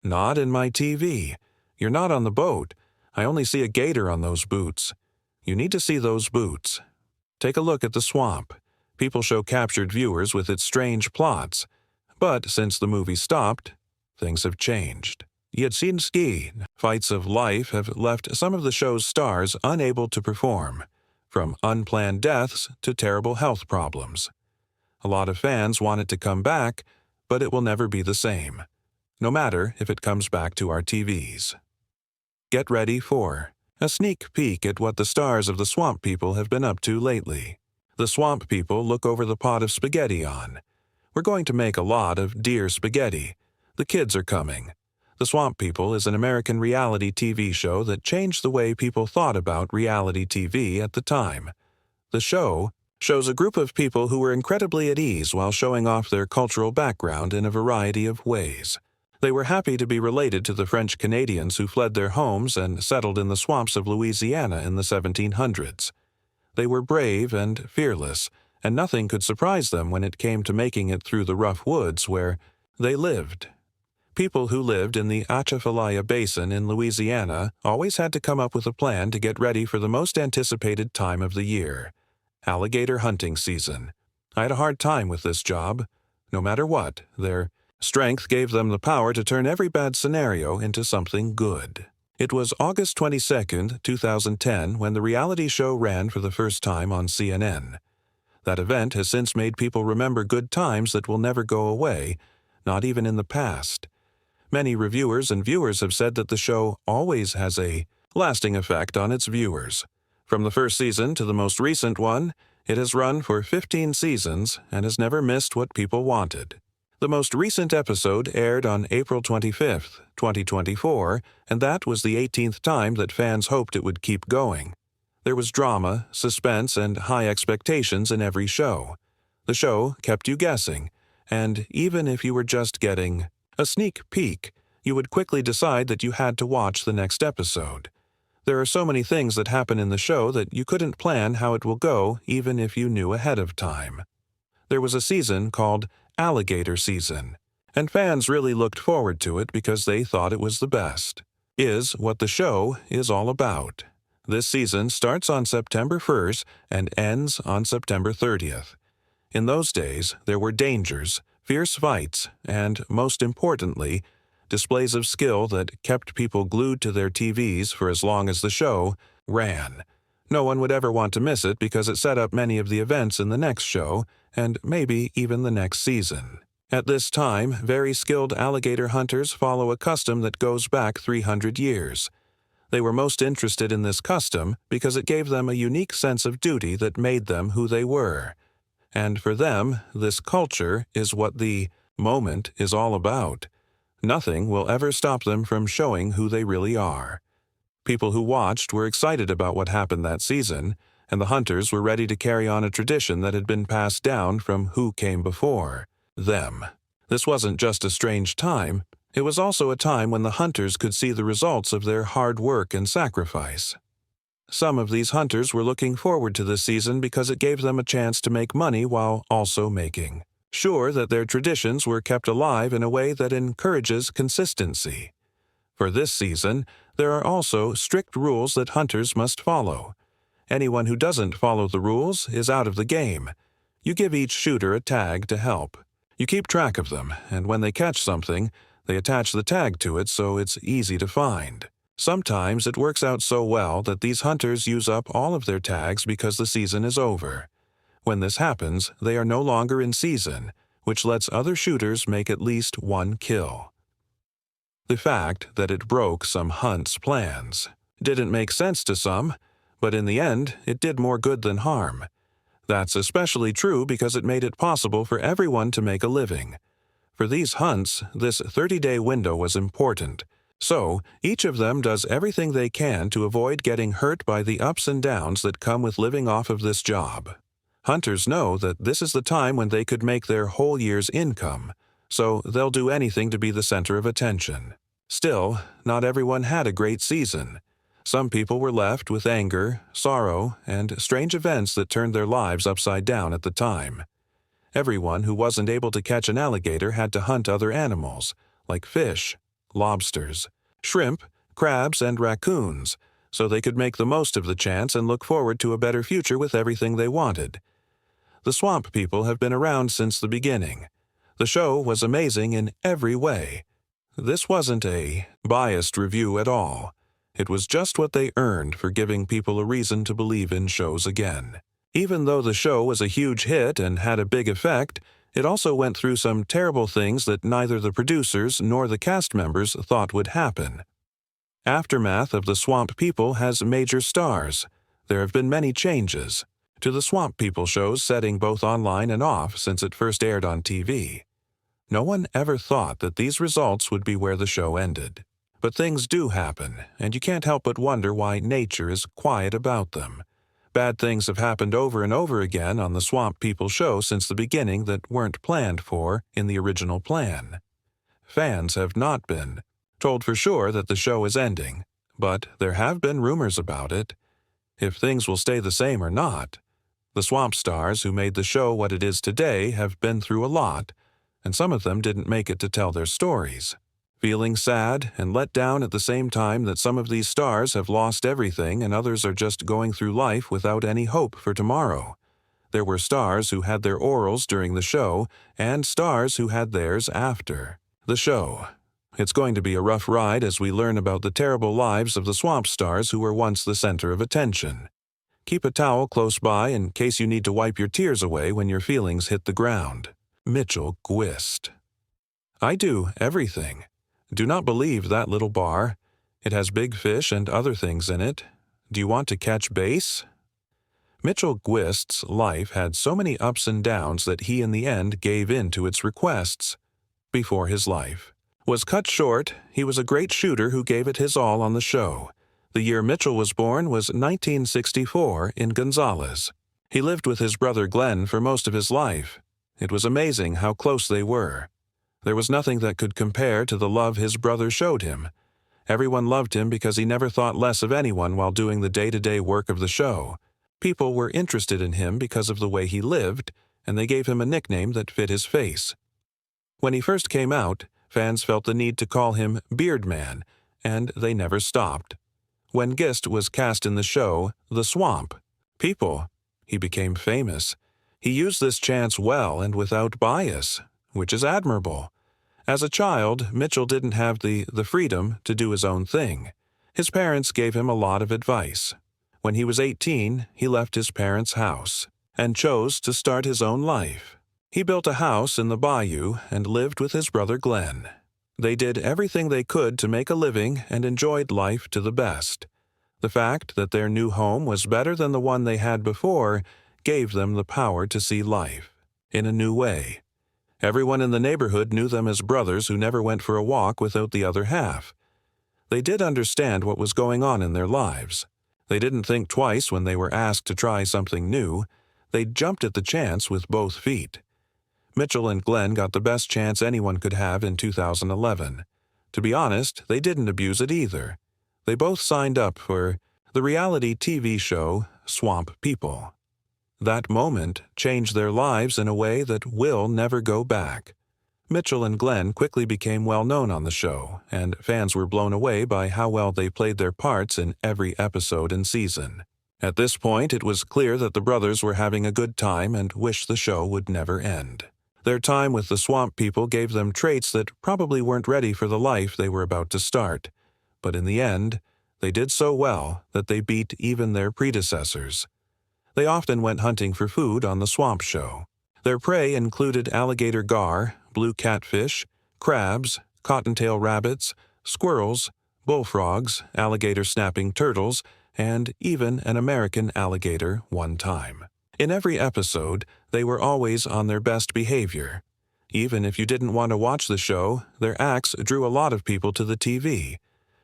"Not in my TV. You're not on the boat. I only see a gator on those boots. You need to see those boots. Take a look at the swamp." People Show captured viewers with its strange plots. But since the movie stopped, things have changed. Yudzinski, Fights of Life have left some of the show's stars unable to perform, from unplanned deaths to terrible health problems. A lot of fans want it to come back, but it will never be the same, no matter if it comes back to our TVs. Get ready for a sneak peek at what the stars of the Swamp People have been up to lately. The Swamp People look over the pot of spaghetti on. We're going to make a lot of deer spaghetti. The kids are coming. The Swamp People is an American reality TV show that changed the way people thought about reality TV at the time. The show shows a group of people who were incredibly at ease while showing off their cultural background in a variety of ways. They were happy to be related to the French Canadians who fled their homes and settled in the swamps of Louisiana in the 1700s. They were brave and fearless, and nothing could surprise them when it came to making it through the rough woods where they lived. People who lived in the Atchafalaya Basin in Louisiana always had to come up with a plan to get ready for the most anticipated time of the year, alligator hunting season. I had a hard time with this job. No matter what, their strength gave them the power to turn every bad scenario into something good. It was August 22, 2010, when the reality show ran for the first time on CNN. That event has since made people remember good times that will never go away, not even in the past. Many reviewers and viewers have said that the show always has a lasting effect on its viewers. From the first season to the most recent one, it has run for 15 seasons and has never missed what people wanted. The most recent episode aired on April 25, 2024, and that was the 18th time that fans hoped it would keep going. There was drama, suspense, and high expectations in every show. The show kept you guessing, and even if you were just getting a sneak peek, you would quickly decide that you had to watch the next episode. There are so many things that happen in the show that you couldn't plan how it will go even if you knew ahead of time. There was a season called Alligator Season, and fans really looked forward to it because they thought it was the best. Is what the show is all about. This season starts on September 1st and ends on September 30th. In those days, there were dangers, fierce fights, and, most importantly, displays of skill that kept people glued to their TVs for as long as the show ran. No one would ever want to miss it because it set up many of the events in the next show, and maybe even the next season. At this time, very skilled alligator hunters follow a custom that goes back 300 years. They were most interested in this custom because it gave them a unique sense of duty that made them who they were. And for them, this culture is what the moment is all about. Nothing will ever stop them from showing who they really are. People who watched were excited about what happened that season, and the hunters were ready to carry on a tradition that had been passed down from who came before them. This wasn't just a strange time, it was also a time when the hunters could see the results of their hard work and sacrifice. Some of these hunters were looking forward to this season because it gave them a chance to make money while also making sure that their traditions were kept alive in a way that encourages consistency. For this season, there are also strict rules that hunters must follow. Anyone who doesn't follow the rules is out of the game. You give each shooter a tag to help. You keep track of them, and when they catch something, they attach the tag to it so it's easy to find. Sometimes it works out so well that these hunters use up all of their tags because the season is over. When this happens, they are no longer in season, which lets other shooters make at least one kill. The fact that it broke some hunts' plans didn't make sense to some, but in the end, it did more good than harm. That's especially true because it made it possible for everyone to make a living. For these hunts, this 30-day window was important. So, each of them does everything they can to avoid getting hurt by the ups and downs that come with living off of this job. Hunters know that this is the time when they could make their whole year's income, so they'll do anything to be the center of attention. Still, not everyone had a great season. Some people were left with anger, sorrow, and strange events that turned their lives upside down at the time. Everyone who wasn't able to catch an alligator had to hunt other animals, like fish, lobsters, shrimp, crabs, and raccoons, so they could make the most of the chance and look forward to a better future with everything they wanted. The Swamp People have been around since the beginning. The show was amazing in every way. This wasn't a biased review at all. It was just what they earned for giving people a reason to believe in shows again. Even though the show was a huge hit and had a big effect, it also went through some terrible things that neither the producers nor the cast members thought would happen. Aftermath of the Swamp People has major stars. There have been many changes to the Swamp People show's setting both online and off since it first aired on TV. No one ever thought that these results would be where the show ended. But things do happen, and you can't help but wonder why nature is quiet about them. Bad things have happened over and over again on the Swamp People show since the beginning that weren't planned for in the original plan. Fans have not been told for sure that the show is ending, but there have been rumors about it. If things will stay the same or not, the Swamp stars who made the show what it is today have been through a lot, and some of them didn't make it to tell their stories. Feeling sad and let down at the same time that some of these stars have lost everything and others are just going through life without any hope for tomorrow. There were stars who had their orals during the show and stars who had theirs after the show. It's going to be a rough ride as we learn about the terrible lives of the Swamp stars who were once the center of attention. Keep a towel close by in case you need to wipe your tears away when your feelings hit the ground. Mitchell Gwist. I do everything. Do not believe that little bar. It has big fish and other things in it. Do you want to catch bass? Mitchell Gwist's life had so many ups and downs that he in the end gave in to its requests. Before his life was cut short, he was a great shooter who gave it his all on the show. The year Mitchell was born was 1964 in Gonzales. He lived with his brother Glenn for most of his life. It was amazing how close they were. There was nothing that could compare to the love his brother showed him. Everyone loved him because he never thought less of anyone while doing the day-to-day work of the show. People were interested in him because of the way he lived, and they gave him a nickname that fit his face. When he first came out, fans felt the need to call him Beardman, and they never stopped. When Gist was cast in the show, The Swamp People, he became famous. He used this chance well and without bias, which is admirable. As a child, Mitchell didn't have the freedom to do his own thing. His parents gave him a lot of advice. When he was 18, he left his parents' house and chose to start his own life. He built a house in the bayou and lived with his brother Glenn. They did everything they could to make a living and enjoyed life to the best. The fact that their new home was better than the one they had before gave them the power to see life in a new way. Everyone in the neighborhood knew them as brothers who never went for a walk without the other half. They did understand what was going on in their lives. They didn't think twice when they were asked to try something new. They jumped at the chance with both feet. Mitchell and Glenn got the best chance anyone could have in 2011. To be honest, they didn't abuse it either. They both signed up for the reality TV show Swamp People. That moment changed their lives in a way that will never go back. Mitchell and Glenn quickly became well known on the show, and fans were blown away by how well they played their parts in every episode and season. At this point, it was clear that the brothers were having a good time and wished the show would never end. Their time with the Swamp People gave them traits that probably weren't ready for the life they were about to start. But in the end, they did so well that they beat even their predecessors. They often went hunting for food on the Swamp Show. Their prey included alligator gar, blue catfish, crabs, cottontail rabbits, squirrels, bullfrogs, alligator snapping turtles, and even an American alligator one time. In every episode, they were always on their best behavior. Even if you didn't want to watch the show, their acts drew a lot of people to the TV.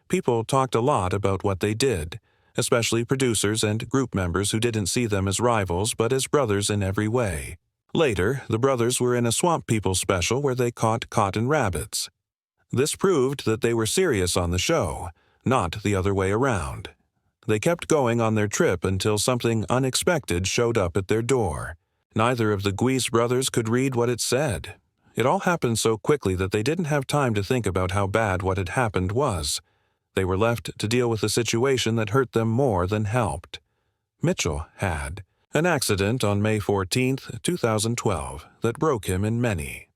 People talked a lot about what they did, especially producers and group members who didn't see them as rivals but as brothers in every way. Later, the brothers were in a Swamp People special where they caught cotton rabbits. This proved that they were serious on the show, not the other way around. They kept going on their trip until something unexpected showed up at their door. Neither of the Gwist brothers could read what it said. It all happened so quickly that they didn't have time to think about how bad what had happened was. They were left to deal with a situation that hurt them more than helped. Mitchell had an accident on May 14, 2012, that broke him in many.